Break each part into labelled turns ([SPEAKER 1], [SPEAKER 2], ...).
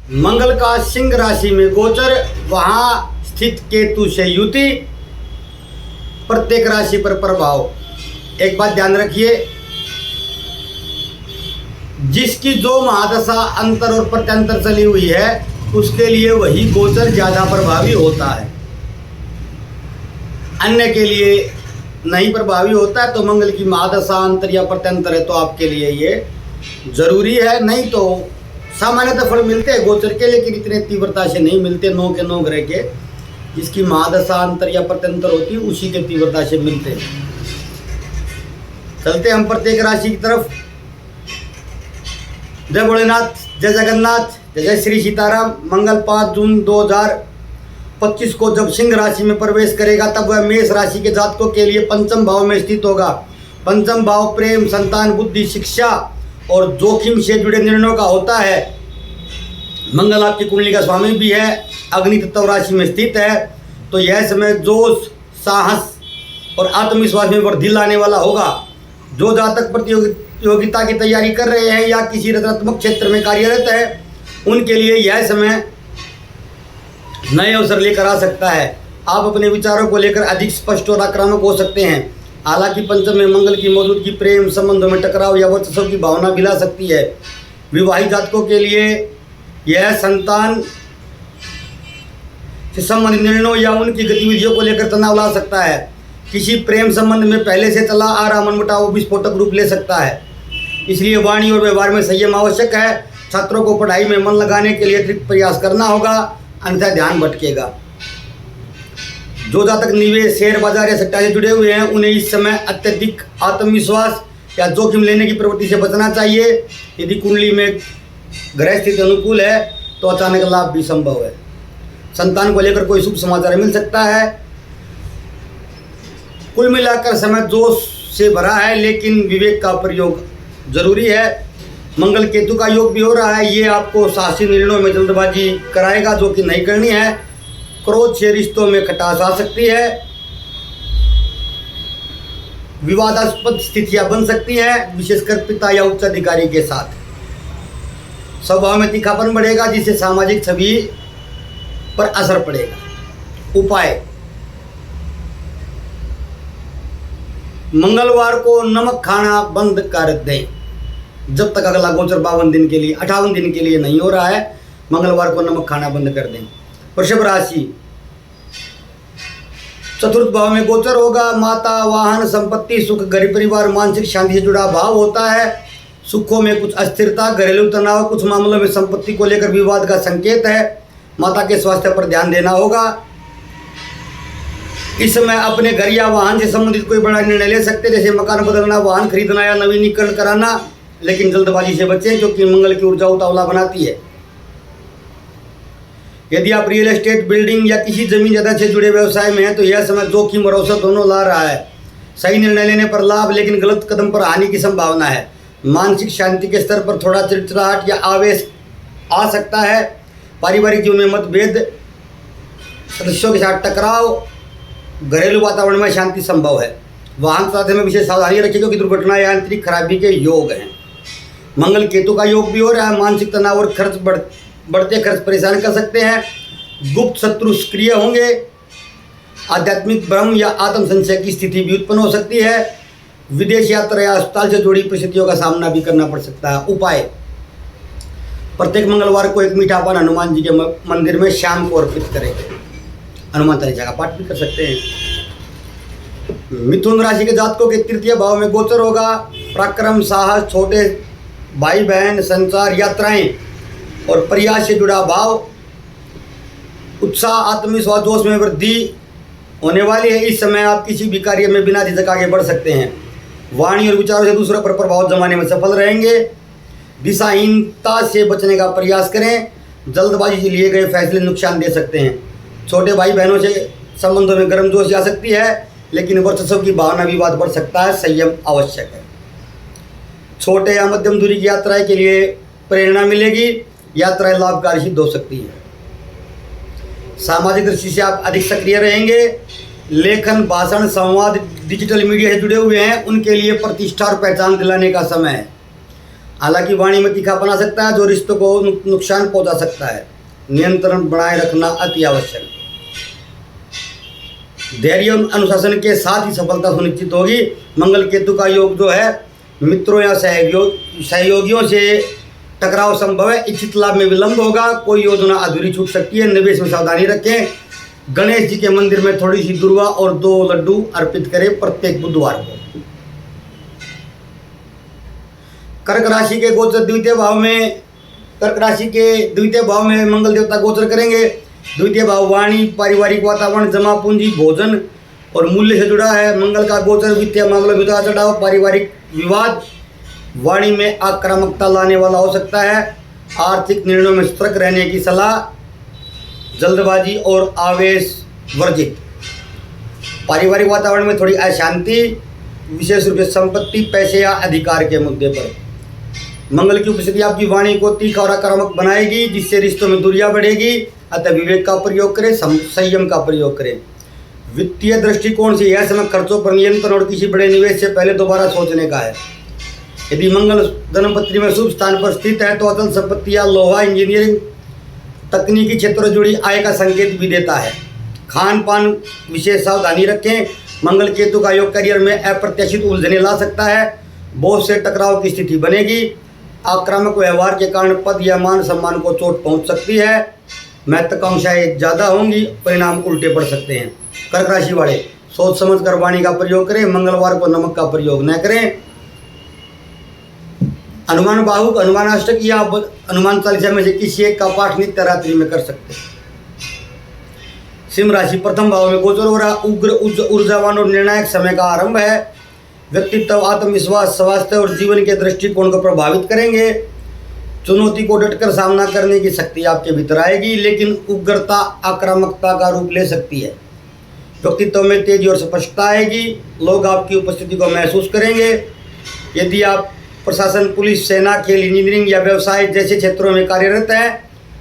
[SPEAKER 1] मंगल का सिंह राशि में गोचर, वहां स्थित केतु से युति, प्रत्येक राशि पर प्रभाव। एक बात ध्यान रखिए, जिसकी जो महादशा अंतर और प्रत्यंतर चली हुई है उसके लिए वही गोचर ज्यादा प्रभावी होता है, अन्य के लिए नहीं प्रभावी होता है। तो मंगल की महादशा अंतर या प्रत्यंतर है तो आपके लिए ये जरूरी है। नहीं तो सामान्यतः फल मिलते हैं गोचर के, लेकिन इतने तीव्रता से नहीं मिलते। 9 के 9 ग्रह के जिसकी महादशा अंतर या प्रत्यंतर होती है उसी के तीव्रता से मिलते हैं। चलते हम प्रत्येक राशि की तरफ। जय भोलेनाथ, जय जगन्नाथ, जय श्री सीताराम। मंगल 5 जून 2025 को जब सिंह राशि में प्रवेश करेगा तब वह मेष राशि के जातकों के लिए पंचम भाव में स्थित होगा। पंचम भाव प्रेम, संतान, बुद्धि, शिक्षा और जोखिम से जुड़े निर्णयों का होता है। मंगल आपकी कुंडली का स्वामी भी है, अग्नि तत्व राशि में स्थित है। तो यह समय जोश, साहस और आत्मविश्वास में वृद्धि लाने वाला होगा। जो जातक प्रतियोगिता की तैयारी कर रहे हैं या किसी रचनात्मक क्षेत्र में कार्यरत है उनके लिए यह समय नए अवसर लेकर आ सकता है। आप अपने विचारों को लेकर अधिक स्पष्ट और आक्रामक हो सकते हैं। हालांकि पंचम में मंगल की मौजूदगी प्रेम संबंधों में टकराव या वर्चस्व की भावना भी ला सकती है। विवाहित जातकों के लिए यह संतान से संबंधित निर्णयों या उनकी गतिविधियों को लेकर तनाव ला सकता है। किसी प्रेम संबंध में पहले से चला आ रहा मनमुटाव विस्फोटक रूप ले सकता है, इसलिए वाणी और व्यवहार में संयम आवश्यक है। छात्रों को पढ़ाई में मन लगाने के लिए अतिरिक्त प्रयास करना होगा, अन्यथा ध्यान भटकेगा। जो जातक निवेश, शेयर बाजार या सट्टा से जुड़े हुए हैं उन्हें इस समय अत्यधिक आत्मविश्वास या जोखिम लेने की प्रवृत्ति से बचना चाहिए। यदि कुंडली में ग्रह स्थिति अनुकूल है तो अचानक लाभ भी संभव है। संतान को लेकर कोई शुभ समाचार मिल सकता है। कुल मिलाकर समय जोश से भरा है, लेकिन विवेक का प्रयोग जरूरी है। मंगल केतु का योग भी हो रहा है, ये आपको साहसी निर्णयों में जल्दबाजी कराएगा जो कि नहीं करनी है। क्रोध से रिश्तों में खटास आ सकती है, विवादास्पद स्थितियां बन सकती हैं, विशेषकर पिता या उच्च अधिकारी के साथ। स्वभाव में तीखापन बढ़ेगा जिससे सामाजिक छवि पर असर पड़ेगा। उपाय, मंगलवार को नमक खाना बंद कर दें। जब तक अगला गोचर 52 दिन के लिए 58 दिन के लिए नहीं हो रहा है, मंगलवार को नमक खाना बंद कर दें। वृषभ राशि, चतुर्थ भाव में गोचर होगा। माता, वाहन, संपत्ति, सुख, गरीब परिवार, मानसिक शांति से जुड़ा भाव होता है। सुखों में कुछ अस्थिरता, घरेलू तनाव, कुछ मामलों में संपत्ति को लेकर विवाद का संकेत है। माता के स्वास्थ्य पर ध्यान देना होगा। इस समय अपने घर या वाहन से संबंधित कोई बड़ा निर्णय ले सकते हैं, जैसे मकान बदलना, वाहन खरीदना या नवीनीकरण कराना, लेकिन जल्दबाजी से बचें क्योंकि मंगल की ऊर्जा उतावला बनाती है। यदि आप रियल एस्टेट, बिल्डिंग या किसी जमीन जायदाद से जुड़े व्यवसाय में हैं तो यह समय जोखिम और अवसर दोनों ला रहा है। सही निर्णय लेने पर लाभ, लेकिन गलत कदम पर हानि की संभावना है। मानसिक शांति के स्तर पर थोड़ा चिड़चिड़ाहट या आवेश आ सकता है। पारिवारिक जीवन में मतभेद, सदस्यों के साथ टकराव, घरेलू वातावरण में शांति संभव है। वाहन चलाते में विशेष सावधानी रखें क्योंकि दुर्घटना या आंतरिक खराबी के योग हैं। मंगल केतु का योग भी हो रहा है। मानसिक तनाव और बढ़ते खर्च परेशान कर सकते हैं। गुप्त शत्रु सक्रिय होंगे। आध्यात्मिक भ्रम या आत्म संशय की स्थिति भी उत्पन्न हो सकती है। विदेश यात्रा या अस्पताल से जुड़ी परिस्थितियों का सामना भी करना पड़ सकता है। उपाय, प्रत्येक मंगलवार को एक मीठा पान हनुमान जी के मंदिर में शाम को अर्पित करें। हनुमान चालीसा का पाठ भी कर सकते हैं। मिथुन राशि के जातकों के तृतीय भाव में गोचर होगा। पराक्रम, साहस, छोटे भाई बहन, संचार, यात्राएं और प्रयास से जुड़ा भाव, उत्साह, आत्मविश्वास, जोश में वृद्धि होने वाली है। इस समय आप किसी भी कार्य में बिना झिझक आगे बढ़ सकते हैं। वाणी और विचारों से दूसरों पर प्रभाव जमाने में सफल रहेंगे। दिशाहीनता से बचने का प्रयास करें। जल्दबाजी से लिए गए फैसले नुकसान दे सकते हैं। छोटे भाई बहनों से संबंधों में गर्मजोशी आ सकती है, लेकिन वर्चस्व की भावना विवाद बढ़ सकता है। संयम आवश्यक है। छोटे या मध्यम दूरी की यात्राएं के लिए प्रेरणा मिलेगी। यात्राएं लाभकारी सिद्ध हो सकती है। सामाजिक दृष्टि से आप अधिक सक्रिय रहेंगे। लेखन, भाषण, संवाद, डिजिटल मीडिया से जुड़े हुए हैं उनके लिए प्रतिष्ठा और पहचान दिलाने का समय है। हालांकि वाणी में तीखापन आ सकता है जो रिश्तों को नुकसान पहुंचा सकता है। नियंत्रण बनाए रखना अति आवश्यक है। धैर्य और अनुशासन के साथ ही सफलता सुनिश्चित होगी। मंगल केतु का योग जो है मित्रों या सहयोगियों से टकराव संभव है। इच्छित लाभ में विलंब होगा। कोई योजना अधूरी छूट सकती है। निवेश में सावधानी रखें। गणेश जी के मंदिर में थोड़ी सी दुर्वा और 2 लड्डू अर्पित करें प्रत्येक बुधवार को। कर्क राशि के गोचर द्वितीय भाव में मंगल देवता गोचर करेंगे। द्वितीय भाव वाणी, पारिवारिक वातावरण, जमा पूंजी, भोजन और मूल्य से जुड़ा है। मंगल का गोचर वित्तीय मामलों में उतार चढ़ाव, पारिवारिक विवाद, वाणी में आक्रामकता लाने वाला हो सकता है। आर्थिक निर्णयों में सतर्क रहने की सलाह। जल्दबाजी और आवेश वर्जित। पारिवारिक वातावरण में थोड़ी अशांति, विशेष रूप से संपत्ति, पैसे या अधिकार के मुद्दे पर। मंगल की उपस्थिति आपकी वाणी को तीखा और आक्रामक बनाएगी, जिससे रिश्तों में दूरियां बढ़ेगी। अतः विवेक का प्रयोग करें, संयम का प्रयोग करें। वित्तीय दृष्टिकोण से यह समय खर्चों पर नियंत्रण और किसी बड़े निवेश से पहले दोबारा सोचने का है। यदि मंगल धर्मपत्री में शुभ स्थान पर स्थित है तो अचल संपत्ति या लोहा, इंजीनियरिंग, तकनीकी क्षेत्र से जुड़ी आय का संकेत भी देता है। खान पान विशेष सावधानी रखें। मंगल केतु का योग करियर में अप्रत्याशित उलझने ला सकता है। बॉस से टकराव की स्थिति बनेगी। आक्रामक व्यवहार के कारण पद या मान सम्मान को चोट पहुंच सकती है। महत्वाकांक्षाएं ज़्यादा होंगी, परिणाम उल्टे पड़ सकते हैं। कर्क राशि वाले सोच समझ कर वाणी का प्रयोग करें। मंगलवार को नमक का प्रयोग न करें। हनुमान बाहुक, हनुमान अष्टक या हनुमान चालीसा में से किसी एक का पाठ नित्य रात्रि में कर सकते हैं। सिंह राशि प्रथम भाव में गोचर हो रहा उग्र ऊर्जावान और निर्णायक समय का आरंभ है। व्यक्तित्व, आत्मविश्वास, स्वास्थ्य और जीवन के दृष्टिकोण को प्रभावित करेंगे। चुनौती को डटकर सामना करने की शक्ति आपके भीतर आएगी, लेकिन उग्रता आक्रामकता का रूप ले सकती है। व्यक्तित्व में तेजी और स्पष्टता आएगी। लोग आपकी उपस्थिति को महसूस करेंगे। यदि आप प्रशासन, पुलिस, सेना, खेल, इंजीनियरिंग या व्यवसाय जैसे क्षेत्रों में कार्यरत है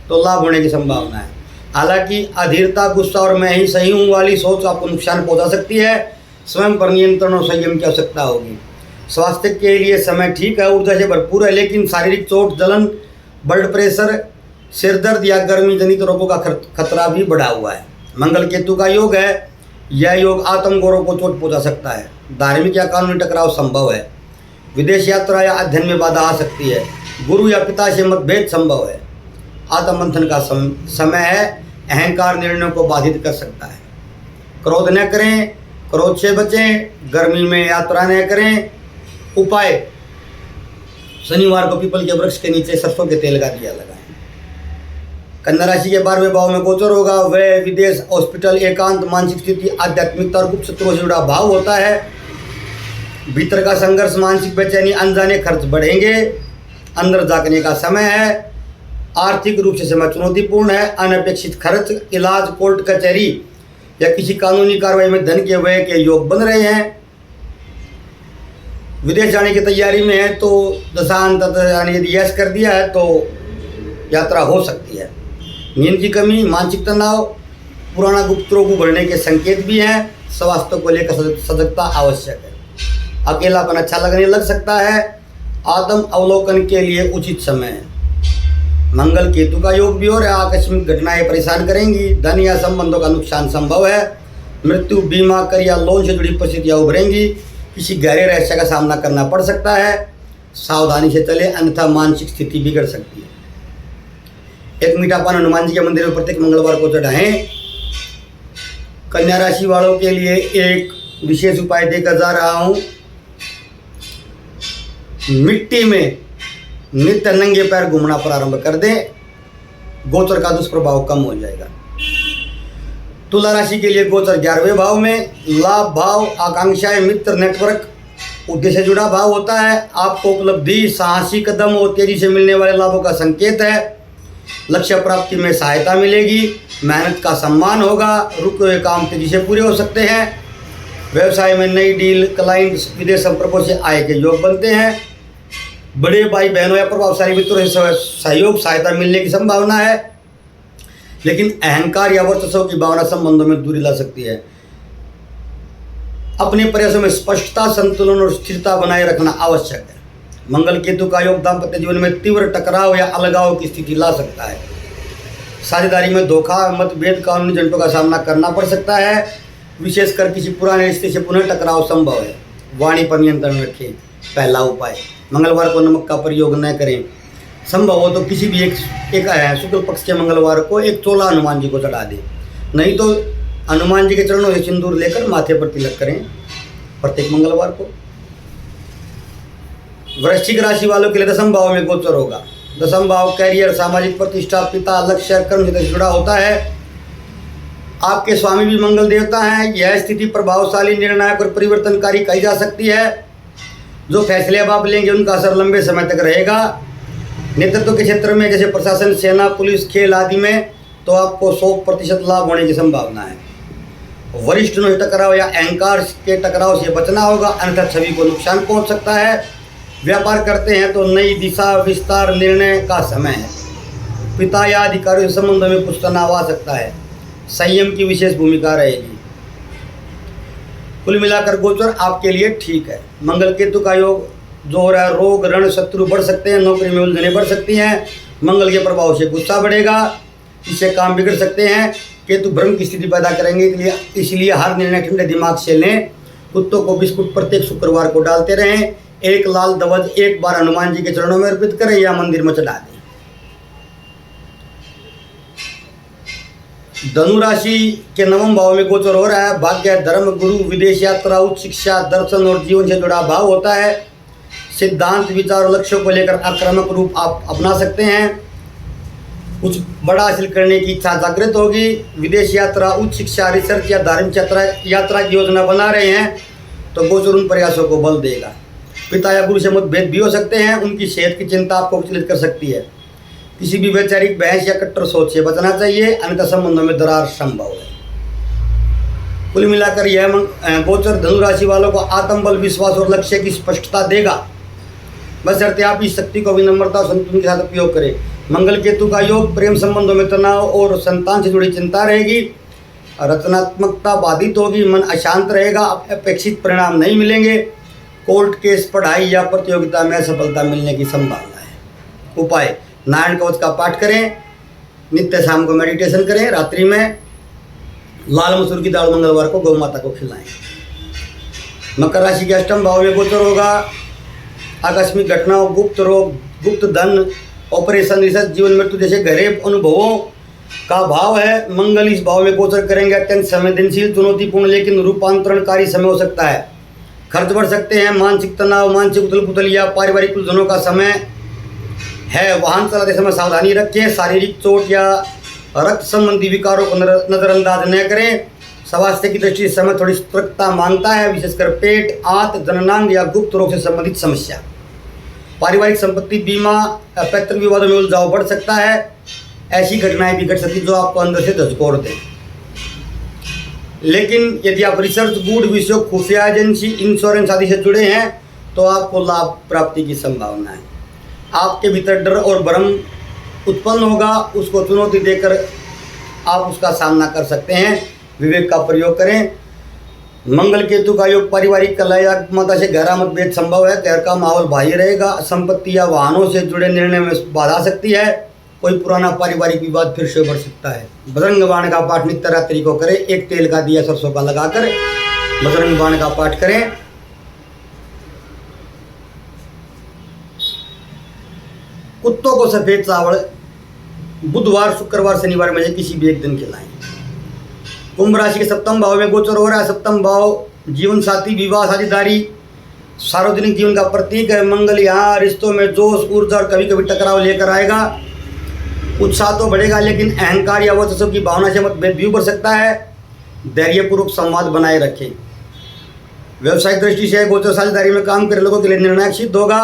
[SPEAKER 1] तो लाभ होने की संभावना है। हालांकि अधीरता, गुस्सा और मैं ही सही हूँ वाली सोच आपको नुकसान पहुंचा सकती है। स्वयं पर नियंत्रण और संयम की आवश्यकता होगी। स्वास्थ्य के लिए समय ठीक है, ऊर्जा से भरपूर है, लेकिन शारीरिक चोट, जलन, ब्लड प्रेशर, सिरदर्द या गर्मी जनित रोगों का खतरा भी बढ़ा हुआ है। मंगल केतु का योग है। यह योग आत्मगौरव को चोट पहुंचा सकता है। धार्मिक या कानूनी टकराव संभव है। विदेश यात्रा या अध्ययन में बाधा आ सकती है। गुरु या पिता से मतभेद संभव है। आत्ममंथन का समय है। अहंकार निर्णयों को बाधित कर सकता है। क्रोध न करें, क्रोध से बचें। गर्मी में यात्रा न करें। उपाय, शनिवार को पीपल के वृक्ष के नीचे सरसों के तेल का दिया लगाएं। कन्या राशि के 12वें भाव में गोचर होगा। वह विदेश, हॉस्पिटल, एकांत, मानसिक स्थिति, आध्यात्मिकता और गुप्त शत्रुओं से जुड़ा भाव होता है। भीतर का संघर्ष, मानसिक बेचैनी, अनजाने खर्च बढ़ेंगे। अंदर झांकने का समय है। आर्थिक रूप से समय चुनौतीपूर्ण है। अनपेक्षित खर्च, इलाज, कोर्ट कचहरी या किसी कानूनी कार्रवाई में धन के व्यय के योग बन रहे हैं। विदेश जाने की तैयारी में है तो दशांत यानी यदि यश कर दिया है तो यात्रा हो सकती है। नींद की कमी, मानसिक तनाव, पुराना गुप्त रोग उभरने के संकेत भी हैं। स्वास्थ्य को लेकर सजगता आवश्यक है। अकेलापन अच्छा लगने लग सकता है। आत्म अवलोकन के लिए उचित समय है। मंगल केतु का योग भी हो रहा है। आकस्मिक घटनाएं परेशान करेंगी। धन या संबंधों का नुकसान संभव है। मृत्यु, बीमा, कर या लोन से जुड़ी परिस्थितियां उभरेंगी। किसी गहरे रहस्य का सामना करना पड़ सकता है। सावधानी से चले, अन्यथा मानसिक स्थिति बिगड़ सकती है। एक मीठा पान हनुमान जी के मंदिर में प्रत्येक मंगलवार को चढ़ाएं। कन्या राशि वालों के लिए एक विशेष उपाय देकर जा रहा हूं। मिट्टी में नित्य नंगे पैर घूमना प्रारंभ कर दें। गोचर का दुष्प्रभाव कम हो जाएगा। तुला राशि के लिए गोचर 11वें भाव में। लाभ भाव, आकांक्षाएं, मित्र, नेटवर्क, उद्देश्य से जुड़ा भाव होता है। आपको उपलब्धि, साहसी कदम और तेजी से मिलने वाले लाभों का संकेत है। लक्ष्य प्राप्ति में सहायता मिलेगी। मेहनत का सम्मान होगा। रुके हुए काम तेजी से पूरे हो सकते हैं। व्यवसाय में नई डील, क्लाइंट्स, विदेश संपर्कों से आय के योग बनते हैं। बड़े भाई बहनों या प्रभावशाली मित्रों से सहयोग, सहायता मिलने की संभावना है, लेकिन अहंकार या वर्चस्व की भावना संबंधों में दूरी ला सकती है। अपने प्रयासों में स्पष्टता, संतुलन और स्थिरता बनाए रखना आवश्यक है। मंगल केतु का योग दाम्पत्य जीवन में तीव्र टकराव या अलगाव की स्थिति ला सकता है। साझेदारी में धोखा, मतभेद, कानूनी झंझटों का सामना करना पड़ सकता है। विशेषकर किसी पुराने रिश्ते से पुनः टकराव संभव है। वाणी पर नियंत्रण रखें। पहला उपाय, मंगलवार को नमक का प्रयोग न करें। संभव हो तो किसी भी एक शुक्ल पक्ष के मंगलवार को एक चोला हनुमान जी को चढ़ा दें, नहीं तो हनुमान जी के चरणों से सिंदूर लेकर माथे पर तिलक करें प्रत्येक मंगलवार को। वृश्चिक राशि वालों के लिए दसम भाव में गोचर होगा। दसम भाव कैरियर, सामाजिक प्रतिष्ठा, पिता, लक्ष्य, कर्म से जुड़ा होता है। आपके स्वामी भी मंगल देवता हैं। यह स्थिति प्रभावशाली, निर्णायक और परिवर्तनकारी कही जा सकती है। जो फैसले अब आप लेंगे उनका असर लंबे समय तक रहेगा। नेतृत्व के क्षेत्र में जैसे प्रशासन, सेना, पुलिस, खेल आदि में तो आपको 100% लाभ होने की संभावना है। वरिष्ठों से टकराव या अहंकार के टकराव से बचना होगा, अन्यथा छवि को नुकसान पहुंच सकता है। व्यापार करते हैं तो नई दिशा, विस्तार, निर्णय का समय है। पिता या अधिकारियों से संबंधों में कुछ तनाव आ सकता है। संयम की विशेष भूमिका रहेगी। कुल मिलाकर गोचर आपके लिए ठीक है। मंगल केतु का योग जो हो रहा है, रोग, ऋण, शत्रु बढ़ सकते हैं, नौकरी में उलझने बढ़ सकती हैं। मंगल के प्रभाव से गुस्सा बढ़ेगा, इससे काम बिगड़ सकते हैं। केतु भ्रम की स्थिति पैदा करेंगे, इसलिए हर निर्णय ठंडे दिमाग से लें। कुत्तों को बिस्कुट प्रत्येक शुक्रवार को डालते रहें। एक लाल ध्वज एक बार हनुमान जी के चरणों में अर्पित करें या मंदिर में चढ़ा दें। धनु राशि के नवम भाव में गोचर हो रहा है। भाग्य, धर्म, गुरु, विदेश यात्रा, उच्च शिक्षा, दर्शन और जीवन से जुड़ा भाव होता है। सिद्धांत, विचार और लक्ष्यों को लेकर आक्रामक रूप आप अपना सकते हैं। कुछ बड़ा हासिल करने की इच्छा जागृत होगी। विदेश यात्रा, उच्च शिक्षा, रिसर्च या धार्मिक यात्रा की योजना बना रहे हैं तो गोचर उन प्रयासों को बल देगा। पिता या गुरु से मतभेद भी हो सकते हैं। उनकी सेहत की चिंता आपको विचलित कर सकती है। किसी भी वैचारिक बहस या कट्टर सोच से बचना चाहिए, अन्यथा संबंधों में दरार संभव है। कुल मिलाकर यह गोचर धनु राशि वालों को आत्मबल, विश्वास और लक्ष्य की स्पष्टता देगा, बशर्ते आप इस शक्ति को विनम्रता और संतुलन के साथ उपयोग करें। मंगल केतु का योग प्रेम संबंधों में तनाव और संतान से जुड़ी चिंता रहेगी। रचनात्मकता बाधित होगी, मन अशांत रहेगा, अपेक्षित परिणाम नहीं मिलेंगे। कोर्ट केस, पढ़ाई या प्रतियोगिता में सफलता मिलने की संभावना है। उपाय, नारायण कवच का पाठ करें, नित्य शाम को मेडिटेशन करें, रात्रि में लाल मसूर की दाल मंगलवार को गौ माता को खिलाएं। मकर राशि के अष्टम भाव में गोचर होगा। आकस्मिक घटनाओं, गुप्त रोग, गुप्त धन, ऑपरेशन, रिसर्च, जीवन मृत्यु जैसे गहरे अनुभवों का भाव है। मंगल इस भाव में गोचर करेंगे। अत्यंत संवेदनशील, चुनौतीपूर्ण लेकिन रूपांतरणकारी समय हो सकता है। खर्च बढ़ सकते हैं। मानसिक तनाव, मानसिक उथल पुथल या पारिवारिक उलझनों का समय है। वाहन चलाते समय सावधानी रखें। शारीरिक चोट या रक्त संबंधी विकारों को नजरअंदाज न करें। स्वास्थ्य की दृष्टि से समय थोड़ी सतर्कता मांगता है, विशेषकर पेट, आंत, जननांग या गुप्त रोग से संबंधित समस्या। पारिवारिक संपत्ति, बीमा, पैतृक विवादों में उलझाव बढ़ सकता है। ऐसी घटनाएं भी घट सकती जो आपको अंदर से झकझोर दें। लेकिन यदि आप रिसर्च, गूढ़ विषयों, खुफिया एजेंसी, इंश्योरेंस आदि से जुड़े हैं तो आपको लाभ प्राप्ति की संभावना है। आपके भीतर डर और भ्रम उत्पन्न होगा, उसको चुनौती देकर आप उसका सामना कर सकते हैं। विवेक का प्रयोग करें। मंगल केतु का योग पारिवारिक कलह या माता से गहरा मतभेद संभव है। घर का माहौल बाह्य रहेगा। संपत्ति या वाहनों से जुड़े निर्णय में बाधा आ सकती है। कोई पुराना पारिवारिक विवाद फिर से बढ़ सकता है। बजरंग बाण का पाठ नित्य रात्रि को करें। एक तेल का दिया सरसों का लगाकर बजरंग बाण का पाठ करें। कुत्तों को सफेद चावल बुधवार, शुक्रवार, शनिवार में से किसी भी एक दिन खिलाएं। कुंभ राशि के सप्तम भाव में गोचर हो रहा है। सप्तम भाव जीवन साथी, विवाह, साझेदारी, सार्वजनिक जीवन का प्रतीक है। मंगल यहाँ रिश्तों में जोश, ऊर्जा और कभी कभी टकराव लेकर आएगा। उत्साह तो बढ़ेगा लेकिन अहंकार या वर्चस्व की भावना से मतभेद भी उभर सकता है। धैर्यपूर्वक संवाद बनाए रखें। व्यवसायिक दृष्टि से गोचर साझेदारी में काम कर लोगों के लिए निर्णायक सिद्ध होगा।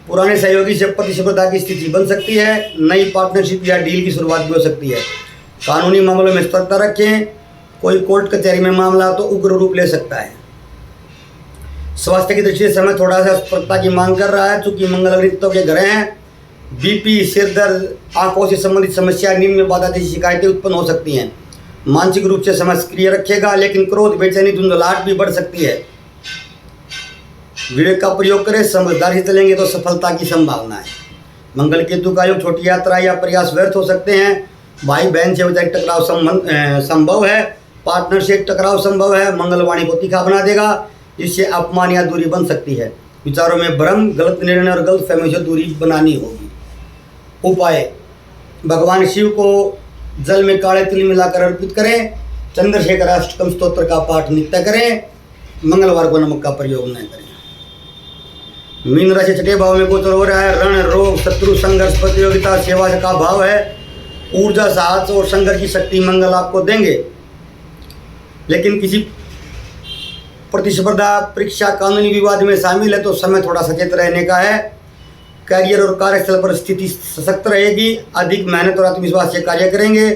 [SPEAKER 1] पुराने सहयोगी से प्रतिस्पर्धा की स्थिति बन सकती है। नई पार्टनरशिप या डील की शुरुआत भी हो सकती है। कानूनी मामलों में सतर्कता रखें। कोई कोर्ट कचहरी में मामला तो उग्र रूप ले सकता है। स्वास्थ्य की दृष्टि से समय थोड़ा सा सतर्कता की मांग कर रहा है, चूंकि मंगल अग्नितत्व के ग्रह हैं। बीपी, सिर दर्द, आंखों से संबंधित समस्या, नींद में बाधा जैसी शिकायतें उत्पन्न हो सकती हैं। मानसिक रूप से समय सक्रिय रखेगा, लेकिन क्रोध, बेचैनी, धुंधलाहट भी बढ़ सकती है। विवेक का प्रयोग करें, समझदारी से चलेंगे तो सफलता की संभावना है। मंगल केतु का योग, छोटी यात्रा या प्रयास व्यर्थ हो सकते हैं। भाई बहन से वैचारिक टकराव संभव है। पार्टनर से टकराव संभव है। मंगल वाणी को तीखा बना देगा, जिससे अपमान या दूरी बन सकती है। विचारों में भ्रम, गलत निर्णय और गलत फहमी से दूरी बनानी होगी। उपाय: भगवान शिव को जल में काले तिल मिलाकर अर्पित करें। चंद्रशेखर अष्टकम स्तोत्र का पाठ नित्य करें। मंगलवार को नमक का प्रयोग न करें। मीन राशि छठे भाव में गोचर हो रहा है। रण, रोग, शत्रु, संघर्ष, प्रतियोगिता, सेवा का भाव है। ऊर्जा, साहस और संघर्ष की शक्ति मंगल आपको देंगे, लेकिन किसी प्रतिस्पर्धा, परीक्षा, कानूनी विवाद में शामिल है तो समय थोड़ा सचेत रहने का है। करियर और कार्यस्थल पर स्थिति सशक्त रहेगी। अधिक मेहनत और आत्मविश्वास से कार्य करेंगे।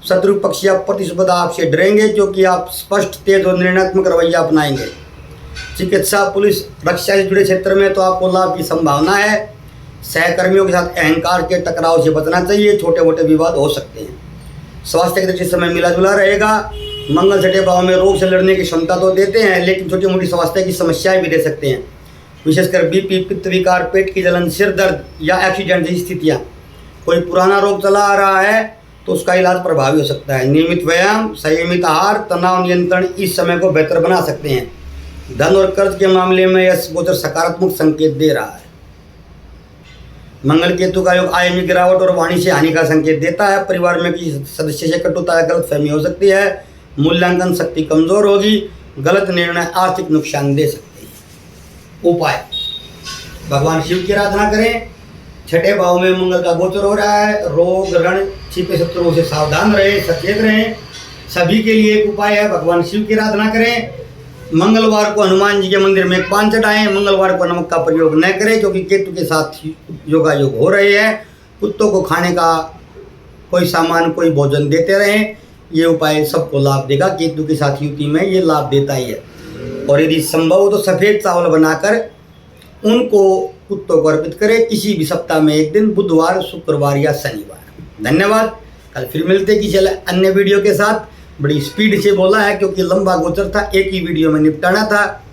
[SPEAKER 1] शत्रु पक्ष या प्रतिस्पर्धा आपसे डरेंगे, क्योंकि आप स्पष्ट, तेज और निर्णयात्मक रवैया अपनाएंगे। चिकित्सा, पुलिस, रक्षा से जुड़े क्षेत्र में तो आपको लाभ की संभावना है। सहकर्मियों के साथ अहंकार के टकराव से बचना चाहिए, छोटे मोटे विवाद हो सकते हैं। स्वास्थ्य के दृष्टि से समय मिला जुला रहेगा। मंगल छठे भाव में रोग से लड़ने की क्षमता तो देते हैं, लेकिन छोटी मोटी स्वास्थ्य की समस्याएं भी दे सकते हैं, विशेषकर बीपी, पित्त विकार, पेट की जलन, सिर दर्द या एक्सीडेंट जैसी स्थितियाँ। कोई पुराना रोग चला आ रहा है तो उसका इलाज प्रभावी हो सकता है। नियमित व्यायाम, संयमित आहार, तनाव नियंत्रण इस समय को बेहतर बना सकते हैं। धन और कर्ज के मामले में यह गोचर सकारात्मक संकेत दे रहा है। मंगल केतु का योग आय में गिरावट और वाणी से हानि का संकेत देता है। परिवार में किसी सदस्य से कटुता या गलतफहमी हो सकती है। मूल्यांकन शक्ति कमजोर होगी। गलत निर्णय आर्थिक नुकसान दे सकते हैं। उपाय: भगवान शिव की आराधना करें। छठे भाव में मंगल का गोचर हो रहा है। रोग, रण, छिपे शत्रुओं से सावधान रहें, सचेत रहें। सभी के लिए एक उपाय है, भगवान शिव की आराधना करें। मंगलवार को हनुमान जी के मंदिर में एक पान चढ़ाएं। मंगलवार को नमक का प्रयोग न करें, क्योंकि केतु के साथ योगा योग हो रहे हैं। कुत्तों को खाने का कोई सामान, कोई भोजन देते रहें। ये उपाय सबको लाभ देगा। केतु के साथ युति में ये लाभ देता ही है। और यदि संभव हो तो सफ़ेद चावल बनाकर उनको कुत्तों को अर्पित करें, किसी भी सप्ताह में एक दिन, बुधवार, शुक्रवार या शनिवार। धन्यवाद। कल फिर मिलते किसी अन्य वीडियो के साथ। बड़ी स्पीड से बोला है क्योंकि लंबा गोचर था, एक ही वीडियो में निपटाना था।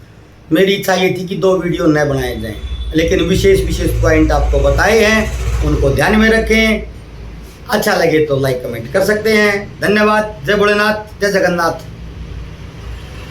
[SPEAKER 1] मेरी इच्छा ये थी कि 2 वीडियो न बनाए जाएं, लेकिन विशेष पॉइंट आपको बताए हैं, उनको ध्यान में रखें। अच्छा लगे तो लाइक कमेंट कर सकते हैं। धन्यवाद। जय भोलेनाथ, जय जगन्नाथ।